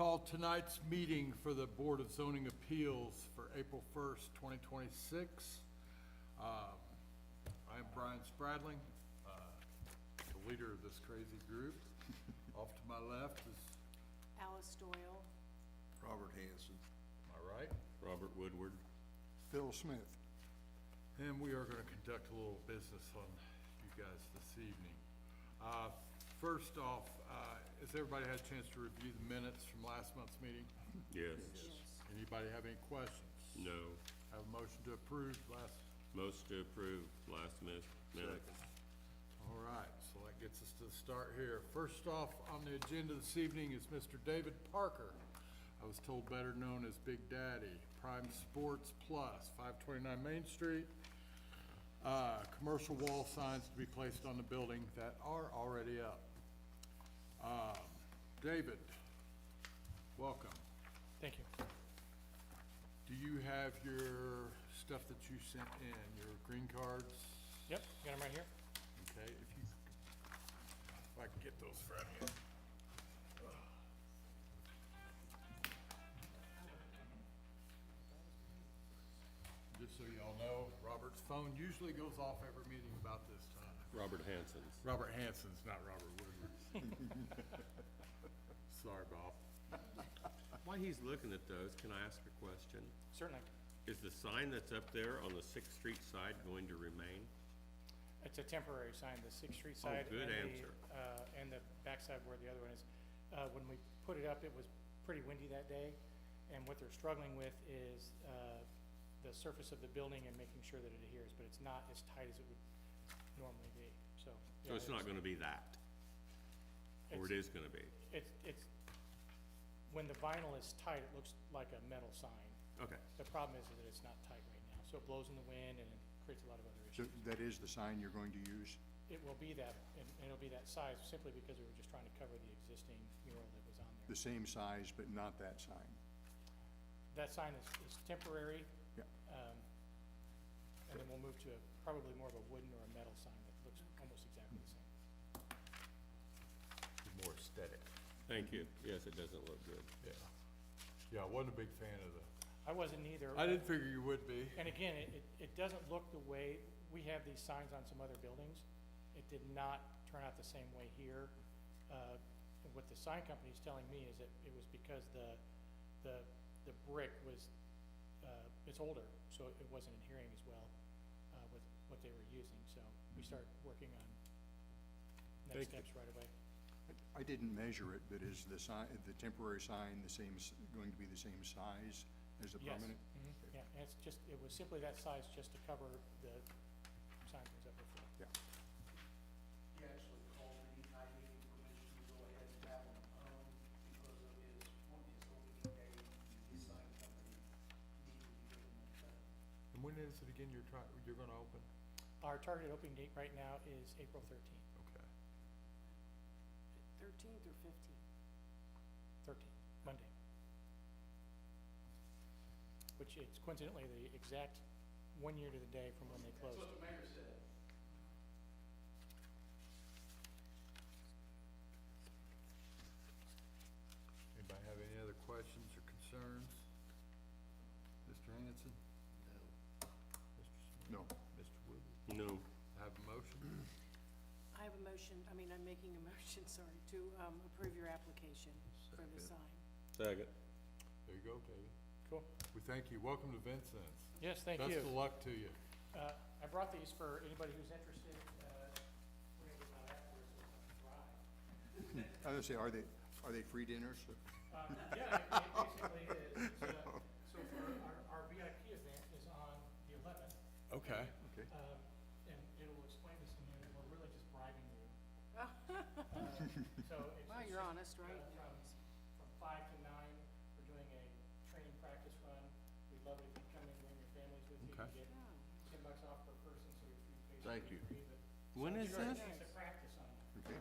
call tonight's meeting for the Board of Zoning Appeals for April 1st, 2026. I am Brian Spradling, the leader of this crazy group. Off to my left is, Alice Doyle. Robert Hanson. my right, Robert Woodward. Phil Smith. and we are gonna conduct a little business on you guys this evening. First off, has everybody had a chance to review the minutes from last month's meeting? Yes. Anybody have any questions? No. Have a motion to approve last? Most to approve last minute. All right, so that gets us to the start here. First off on the agenda this evening is Mr. David Parker. I was told better known as Big Daddy, Prime Sports Plus, 529 Main Street. Commercial wall signs to be placed on the building that are already up. David, welcome. Thank you. Do you have your stuff that you sent in, your green cards? Yep, got them right here. Okay, if I can get those for you. Just so y'all know, Robert's phone usually goes off every meeting about this time. Robert Hanson's. Robert Hanson's, not Robert Woodward. Sorry, Bob. While he's looking at those, can I ask a question? Certainly. Is the sign that's up there on the Sixth Street side going to remain? It's a temporary sign, the Sixth Street Oh, side. good and answer. And the backside where the other one is. When we put it up, it was pretty windy that day. And what they're struggling with is, the surface of the building and making sure that it adheres, but it's not as tight as it would normally be, so. So it's not gonna be that? Or it is gonna be? It's, when the vinyl is tight, it looks like a metal sign. Okay. The problem is that it's not tight right now, so it blows in the wind and it creates a lot of other So issues. that is the sign you're going to use? It will be that, and it'll be that size simply because we were just trying to cover the existing mural that was on The there. same size, but not that sign? That sign is temporary, Yeah. and then we'll move to probably more of a wooden or a metal sign that looks almost exactly the same. More aesthetic. Thank you. Yes, it doesn't look good. Yeah. Yeah, I wasn't a big fan of the, I wasn't either. I didn't figure you would be. And again, it doesn't look the way, we have these signs on some other buildings. It did not turn out the same way here. And what the sign company is telling me is that it was because the brick was, it's older, so it wasn't adhering as well, with what they were using. So we start working on Thank next you. steps right away. I didn't measure it, but is the sign, the temporary sign the same, going to be the same size as the Yes. permanent? Mhm. Yeah, and it's just, it was simply that size just to cover the sign that was up before. Yeah. He actually called me, I gave him permission to go ahead and have him because of his opening day, his sign company needed to give him that. And when is it again you're gonna open? Our targeted opening date right now is April 13th. Okay. 13th or 15th? 13th, Monday. Which is coincidentally the exact 1 year to the day from when they That's closed. what the mayor said. Anybody have any other questions or concerns? Mr. Hanson? No. Mr. Smith? No. Mr. Woodward? No. Have a motion? I have a motion, I'm making a motion, sorry, to approve your application for the Second. sign. Second. There you go, David. Cool. We thank you. Welcome to Vincennes. Yes, thank you. Best of luck to you. I brought these for anybody who's interested. We're gonna get them out afterwards, so it's not dry. I was gonna say, are they free dinners? Yeah, it basically is. So for our VIP event is on the 11th. Okay. Okay. And it'll explain this to you, and we're really just bribing you. So it's. Wow, it's you're just, honest, right? From 5 to 9, we're doing a training practice run. We'd love it if you come in, bring your families with you. Okay. You get Oh. $10 off per person, so your food pays. Thank you. free, but- When so is give us a this? chance to practice on it. Okay.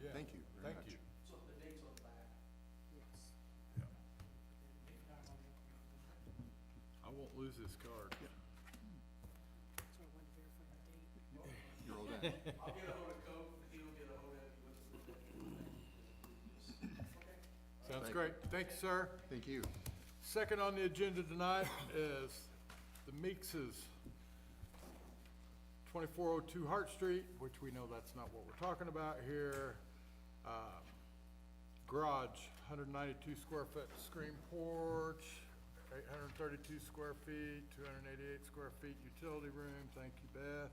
Yeah. Thank you very Thank much. you. So the date's on the back. Yes. I won't lose this card. So I wanted to verify the date. You're all done. I'll get a hold of Coke, he'll get a hold of you with the date. Sounds Sounds great. Thank you, sir. Thank you. Second on the agenda tonight is the Meekses, 2402 Hart Street, which we know that's not what we're talking about here. Garage, 192 square foot screen porch, 832 square feet, 288 square feet utility room. Thank you, Beth.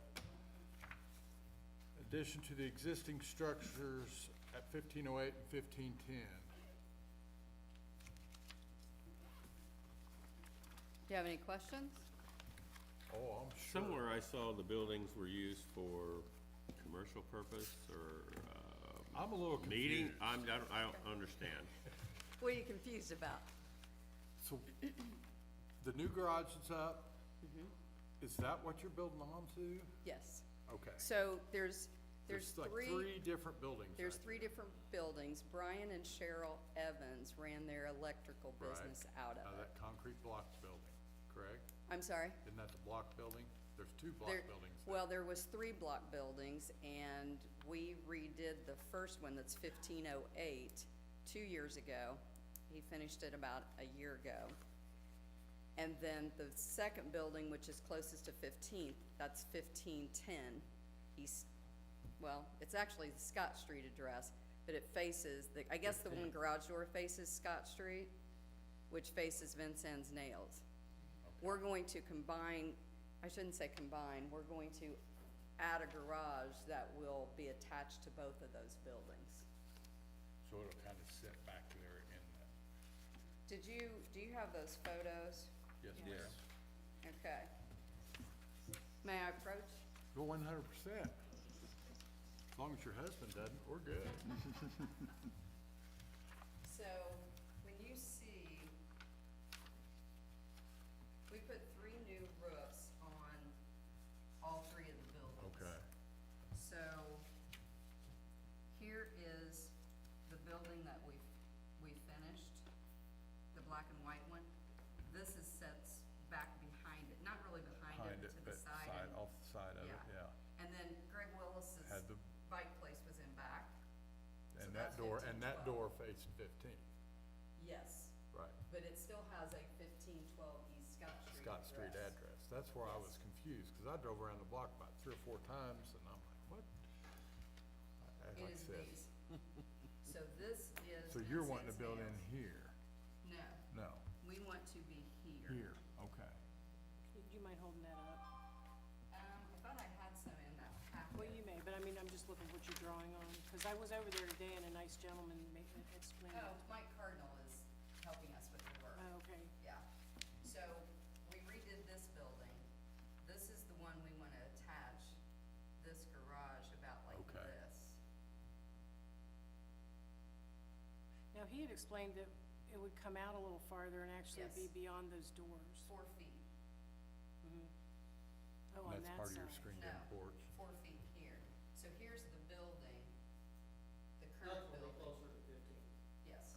Addition to the existing structures at 1508 and 1510. Do you have any questions? Oh, I'm sure. Somewhere I saw the buildings were used for commercial purpose or, I'm a little meeting, confused. I don't understand. What are you confused about? So, the new garage that's up, is that what you're building onto? Yes. Okay. So there's like three, three different buildings there's right three different buildings. Brian and Cheryl Evans ran their electrical Right. business out of it. That concrete block building, correct? I'm sorry? Isn't that the block building? There's two block There- buildings. Well, there was 3 block buildings, and we redid the first one that's 1508 2 years ago. He finished it about a year ago. And then the second building, which is closest to 15th, that's 1510 East, well, it's actually the Scott Street address, but it faces, I guess the one garage door faces Scott Street, which faces Vincennes Nails. We're going to combine, I shouldn't say combine, we're going to add a garage that will be attached to both of those buildings. So it'll kind of sit back there in the, Do you have those photos? yes, Yes. ma'am. Okay. May I approach? Go 100%. As long as your husband doesn't, we're good. So, when you see, we put 3 new roofs on all 3 of the buildings. Okay. So, here is the building that we finished, the black and white one. This is sets back behind it, not really behind Behind it, it, to the but side. and- off the side of it, Yeah. yeah. And then Greg Willis's Had the- bike place was in back. So And that's that door, and that 1512. door faced 15, Yes, right. but it still has a 1512 East Scott Street Scott Street address. That's where I was confused, because I drove around the block about 3 or 4 times, and I'm like, what? It Like I is said, these. So this is. so you're wanting to Vincennes build in Nails. here? No, No, we want to be here. here, okay. Do you mind holding that up? I thought I had some in that packet. Well, you may, but I mean, I'm just looking what you're drawing on, because I was over there today and a nice gentleman explained it. Oh, Mike Cardinal is helping us with the work. Oh, okay. Yeah. So we redid this building. This is the one we want to attach this garage about like Okay. this. Now, he had explained that it would come out a little farther and actually be Yes. beyond those doors. 4 feet. Oh, And on that's that part of your side. screened-in No, porch? 4 feet here. So here's the building, the That's current will be building. closer to 15. Yes.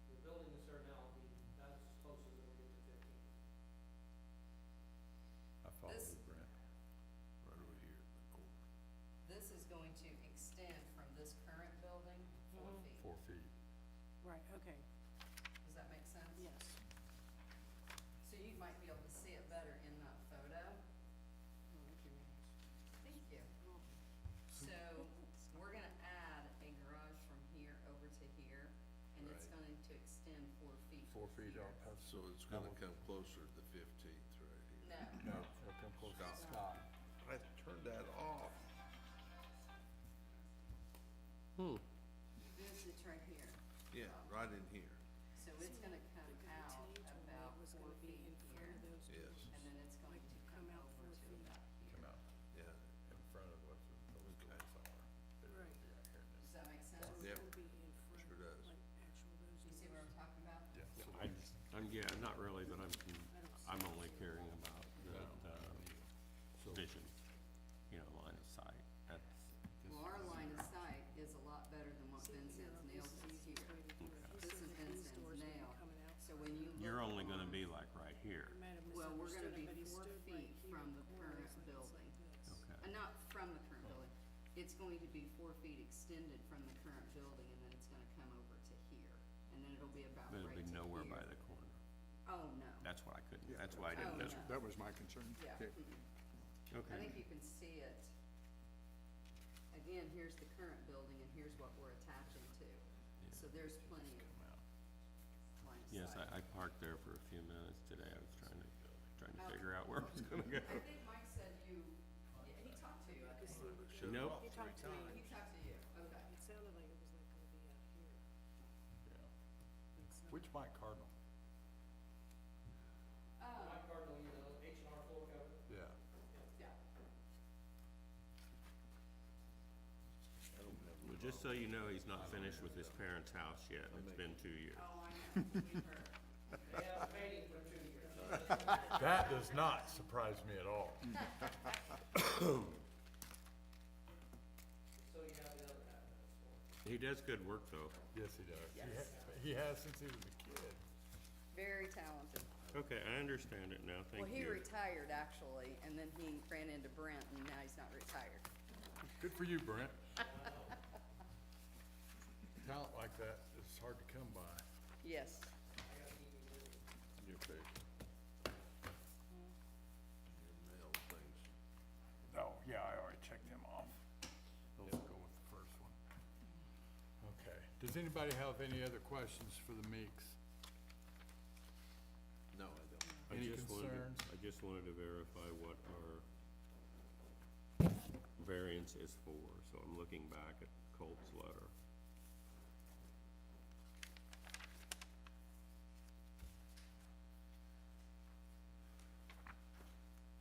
The building that's there now will be, that's as close as it'll get to 15. I follow This- you, Brent. Right over here, the corner. This is going to extend from this current building 4 feet. 4 feet. Right, okay, Does that make sense? yes. So you might be able to see it better in that photo. I like your nails. Thank you. So we're gonna add a garage from here over to here, and it's Right. going to extend 4 feet. 4 from feet here. off, that's, So it's gonna come closer to the 15th right here. No, no, it'll come close to Scott. I turned that off. it's right here. Yeah, right in here. So it's gonna come out Today told me about it was 4 gonna be feet in front here, of those Yes. doors. and then it's going to come out over 4 to feet. about here. Come out Yeah. in front of what those doors are. They're Right. gonna be out here in Does this. that make sense? So it's Yep. gonna be in front, Sure does. like actual those You see what doors. I'm talking about? Yeah, so Yeah, not really, but I'm only caring about the, So- vision, line of sight. That's, Well, our line of sight is a lot better than what Vincennes Nails is here. This is Vincennes Nail. So when you look. you're only gonna be like right here. Well, we're gonna be 4 feet from the current building. Okay. Not from the current building. It's going to be 4 feet extended from the current building, and then it's gonna come over to here. And and then it'll be about But right it'll be to nowhere by here. the corner. Oh, no. That's what I couldn't, that's why I didn't Oh, know. no. That was my concern. Yeah. Okay. I Okay, think you can see it. Again, here's the current building and here's what we're attaching to. So there's plenty of line of yes, sight. I parked there for a few minutes today. I was trying to Oh. figure out where I was gonna go. I think Mike said you, yeah, he talked to you, I think. Nope. He talked to me. He talked to you, okay. It sounded like it was not gonna be out here. It's not. Which Mike Cardinal? Mike Cardinal, you know, H&R floor cover. Yeah. Yeah. Well, just so you know, he's not finished with his parents' house yet. It's been 2 years. Oh, I know, we've heard. They have painting for 2 years. That does not surprise me at all. So you have the other half of this for. He does good work, though. Yes, he does. Yes. He has since he was a kid. Very talented. Okay, I understand it now. Thank Well, he you. retired actually, and then he ran into Brent, and now he's not retired. Good for you, Brent. Talent like that is hard to come by. Yes. Your paper. Your mail things. Oh, yeah, I already checked him off. Let's go with the first one. Okay. Does anybody have any other questions for the Meeks? No, I don't. Any wanted concerns? I just wanted to verify what our variance is for, so I'm looking back at Colt's letter.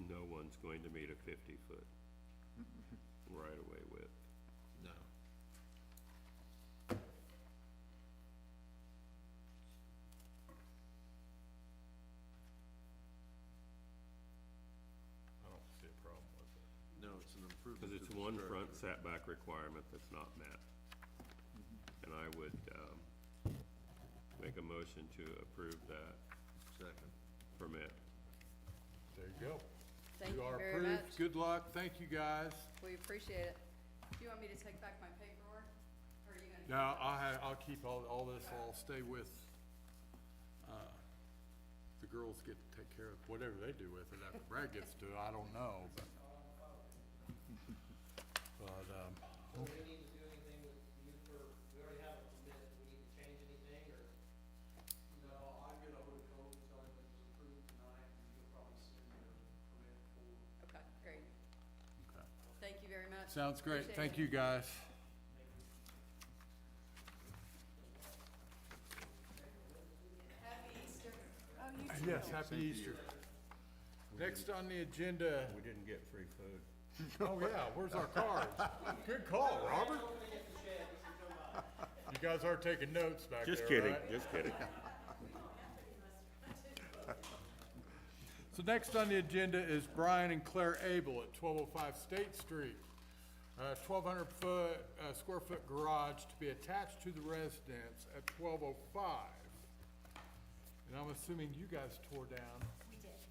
No one's going to meet a 50-foot right-of-way width. No. I don't see a problem with it. No, it's an improvement. Because to it's the one structure. front setback requirement that's not met. And I would, make a motion to approve that Second. permit. There you go. Thank you are very approved. much. Good luck. Thank you, guys. We appreciate it. Do you want me to take back my paperwork, or are you gonna? Now, I'll keep all this, I'll stay with, the girls get to take care of whatever they do with it after Brad gets to it, I don't know, but. Do we need to do anything with you for, we already have a permit, do we need to change anything, or? No, I'll get ahold of Cole and tell him it was approved tonight, and he'll probably send their permit forward. Okay, great. Okay. Thank you very much. Sounds great. Appreciate Thank it. you, guys. Happy Easter. Oh, you too. Yes, happy Easter. Next on the agenda, We didn't get free food. oh yeah, where's our cards? Good call, Robert. You guys are taking notes back there, Just kidding, right? just kidding. So next on the agenda is Brian and Claire Abel at 1205 State Street. 1,200 square foot garage to be attached to the residence at 1205. And I'm assuming you guys tore down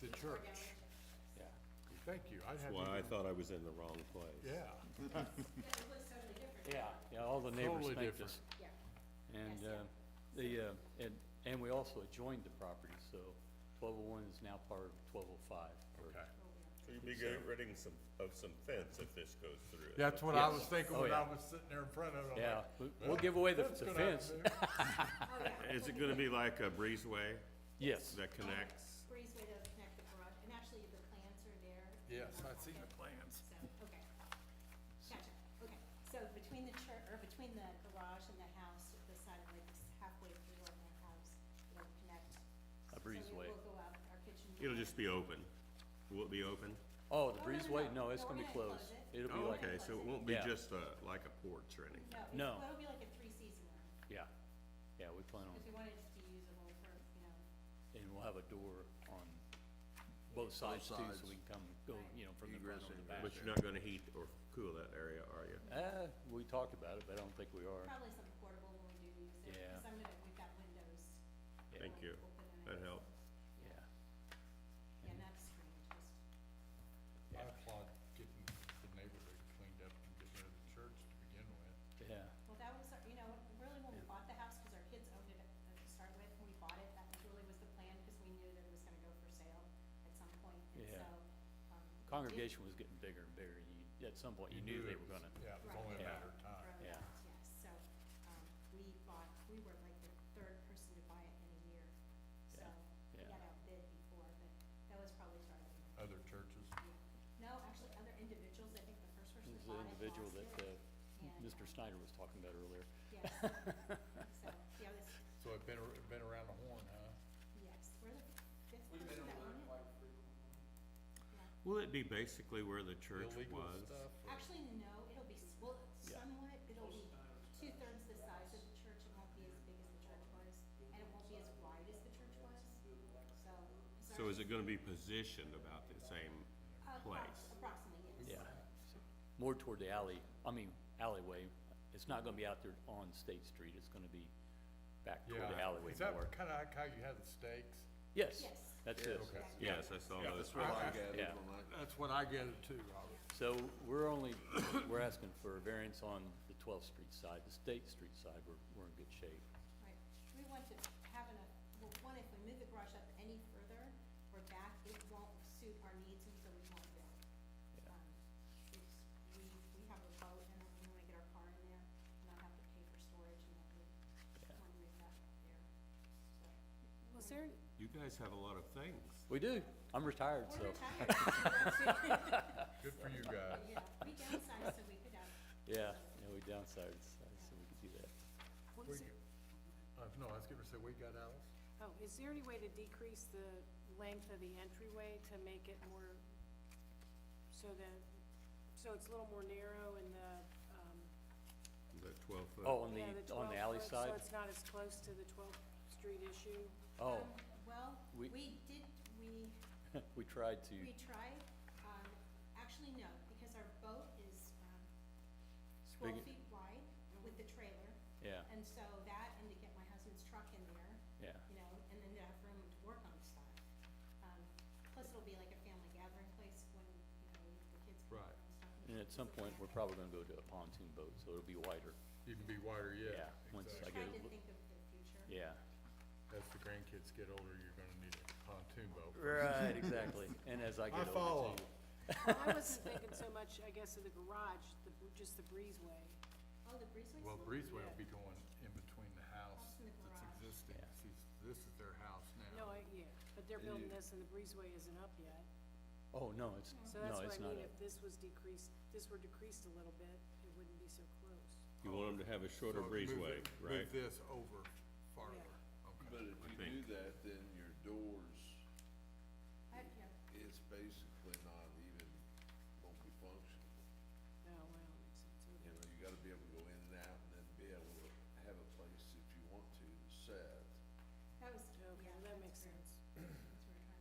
the church. Yeah. Thank you. I'd have Why I you. thought I was in the wrong place. Yeah, Yeah, all the neighbors Totally thanked different. us. And, and we also adjoined the property, so 1201 is now part of 1205. okay. So you'd be getting rid of some fence if this goes through. That's what I Yes. was thinking Oh, when yeah. I was sitting there in front of it. I'm Yeah, like, we'll give away the "That's the gonna have fence. to do." Is it gonna be like a breezeway Yes. that connects? Breezeway does connect the garage, and actually the plans are there. Yes, I've seen the plans. So, okay. Gotcha, okay. So between the church, or between the garage and the house, the side, like halfway through on the house, it'll connect. A breezeway. So it will go out our kitchen. It'll just be open. Will it be open? Oh, the Oh, no, no, breezeway? no. No, it's No, gonna we're be gonna closed. close it. It'll be Oh, like, okay, so it won't be Yeah. just like a porch or anything. No, No. it'll be like a three-season room, yeah, yeah, we plan on, if you wanted it to be usable for, you know, and we'll have a door on both sides too, sides. so we can come, go, you know, from the front Egress, or the ingress. back. But you're not gonna heat or cool that area, are you? We talked about it, but I don't think we are. probably something portable when we do use it. Yeah. Because we've got windows. Yeah. Thank you. open and That everything. helps. Yeah, Yeah, and that's strange, just. I applaud getting the neighborhood cleaned up and getting rid of the church to begin with. yeah, Well, that was, you know, really when we bought the house, because our kids owned it as start with. When we bought it, that really was the plan, because we knew that it was gonna go for sale at some point, and Yeah. so, it did Congregation was getting bigger and bigger. At some point, you knew they it were was- gonna, Yeah, it was Right. only a Yeah. matter of time. grow Yeah. out, yes, so, we were like the third person to buy it in a year. So, we Yeah. got outbid before, but that was probably started. Other churches? No, actually, other individuals, I think the first person this is that the bought it individual lost that, it, and, Mr. Snyder was talking about earlier. Yes, so, yeah, this, So it's been around the horn, huh? yes, we're the fifth We've been person to over own it it. quite frequently. Yeah. Will it be basically where the church Illegal was? stuff? or- Actually, no, it'll be, well, Yeah. somewhat, it'll be two-thirds the size of the church, it won't be as big as the church was, and it won't be as wide as the church was, so. it's So is actually- it gonna be positioned about the same place? Approximately, yes. Yeah. More toward the alleyway. It's not gonna be out there on State Street. It's gonna be back toward the Yeah, alleyway is that more. kinda like how you have the stakes? Yes, Yes. that's it. Okay. Yes, I saw Yeah, those. That's what I I- gathered yeah. when I, That's what I get it too, Robert. So we're asking for a variance on the 12th Street side. The State Street side, we're in good shape. Right, we want to have enough, well, one, if we move the garage up any further or back, it won't suit our needs, and so we won't build. Yeah. We have a boat, and we wanna get our car in there, not have to pay for storage, and that we Yeah. wanna move that there, so. Was there, You guys have a lot of things. We do. I'm retired, so. We're retired. Good for you guys. Yeah, we downsized so we could have. Yeah, we downsized, so we could do that. was there, No, I was gonna say, we got Alice? oh, is there any way to decrease the length of the entryway to make it more, so it's a little more narrow and the, The 12-foot. Oh, on yeah, the 12 alley foot, side? so it's not as close to the 12th Street issue? Oh, Well, We- we we tried to, tried, actually, no, because our boat is, big- 12 feet wide with the trailer. yeah, And so that, and to get my husband's truck in there, yeah. you know, and then to have room to work on stuff. Plus it'll be like a family gathering place when, the kids come Right. over and stuff. And at some point, we're probably gonna go to a pontoon boat, so it'll be wider. Even be wider yet. Yeah, once I Exactly. get Trying to a think of the future. Yeah, As the grandkids get older, you're gonna need a pontoon boat. right, exactly. And as I I get follow. older too. Well, I wasn't thinking so much, I guess, of the garage, just the breezeway. Oh, the breezeway's Well, little- breezeway will Yeah. be going in between the house House and the that's garage. existing. Yeah. See, this is their house No, now. yeah, but they're building this and the breezeway isn't up yet. Oh, no, it's, So no, that's what it's I not mean, a, if this were decreased a little bit, it wouldn't be so close. You want them to have a shorter So move breezeway, it- right? Move this over farther. Yeah. Okay. but if I you think. do that, then your doors, Yeah. it's basically not even, won't be functional. Oh, well, that makes sense, You okay. know, you gotta be able to go in and out and then be able to have a place if you want to set. That was, Okay, yeah. well, that that's makes where- sense. That's what we're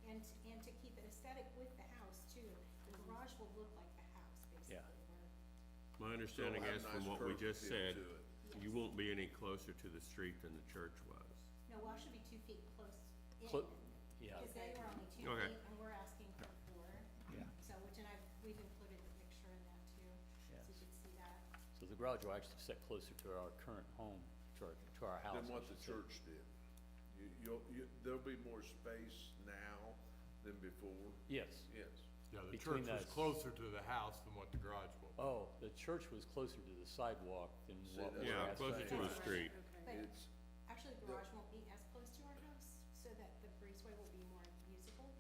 trying to, and to keep it aesthetic with the house too. The garage will look like the house, basically. Yeah. My understanding So have is a from nice what we curved just feel said, to it. you won't be any closer to the street than the church was. No, we'll actually be 2 feet close in. yeah, Because they were only 2 Okay. feet and we're asking for 4. Yeah. So, we've included the picture in that too, so Yes. you could see that. so the garage will actually set closer to our current home, to our house. Than I what the should say. church did. There'll be more space now than before, Yes. yes. Yeah, the Between church was us. closer to the house than what the garage will be. Oh, the church was closer to the sidewalk than See, what that's we're Yeah, asking. closer to the That's right, street. Okay. But It's, actually, the garage won't be as close to our house, so that the breezeway will be more usable.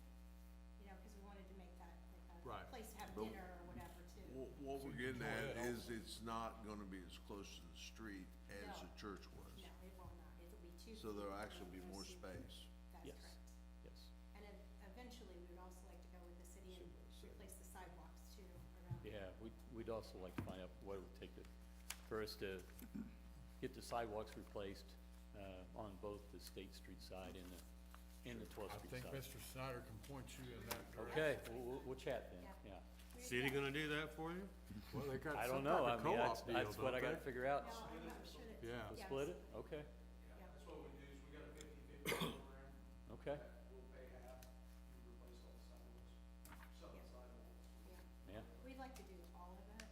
Because we wanted to make that like a Right. place to have But- dinner or whatever too. what So we're you getting enjoy at it is it's not gonna be as close to the street as No. the church was. No, it will not, it'll be 2 feet. So there'll actually be I more see. space. That's Yes. correct. Yes. And then eventually, we would also like to go with the city and replace the sidewalks too around. Yeah, we'd also like to find out what it would take for us to get the sidewalks replaced, on both the State Street side and the 12th I Street think side. Mr. Snyder can point you in that direction. Okay, we'll chat then, Yeah. yeah. City gonna do that for you? Well, they got I some don't know, type I of mean, co-op deal, that's what I don't gotta they? figure out. No, I'm not sure that. Yeah. To split it, okay, That's what we do, is we got a 50/50 program. okay, That we'll pay half, we replace all the sidewalks, some of the sidewalks. Yeah. yeah, We'd like to do all of it,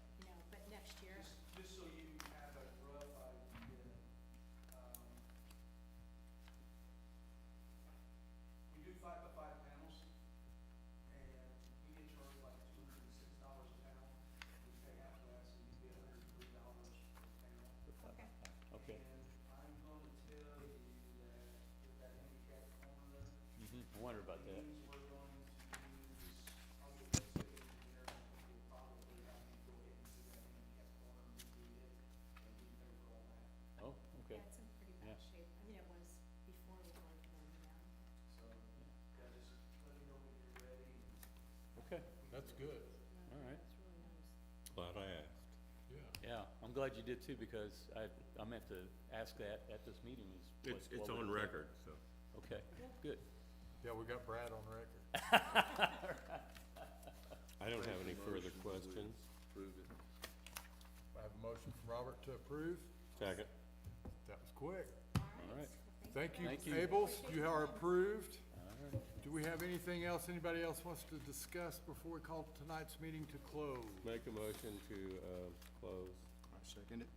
but next year, Just so you have a rough idea, wondered about that. These we're going to use, probably the city engineer company will probably have you go ahead and do that handicap corner, redo it, and we pay for all that. Oh, okay. Yeah, it's in pretty bad Yeah. shape. I mean, it was before we started going down. So, yeah, just let me know when you're ready. Okay, That's good, all right. It's really nice. Glad I asked. yeah. Yeah, I'm glad you did too, because I meant to ask that at this meeting is. It's on record, so. Okay, good. Yeah, we got Brad on record. I don't have any further questions. Prove it. I have a motion from Robert to approve. Second. That was quick. All right. Thank you, Thank you. Abels, you are approved. All right. Do we have anything else anybody else wants to discuss before we call tonight's meeting to close? Make a motion to, close. I second it.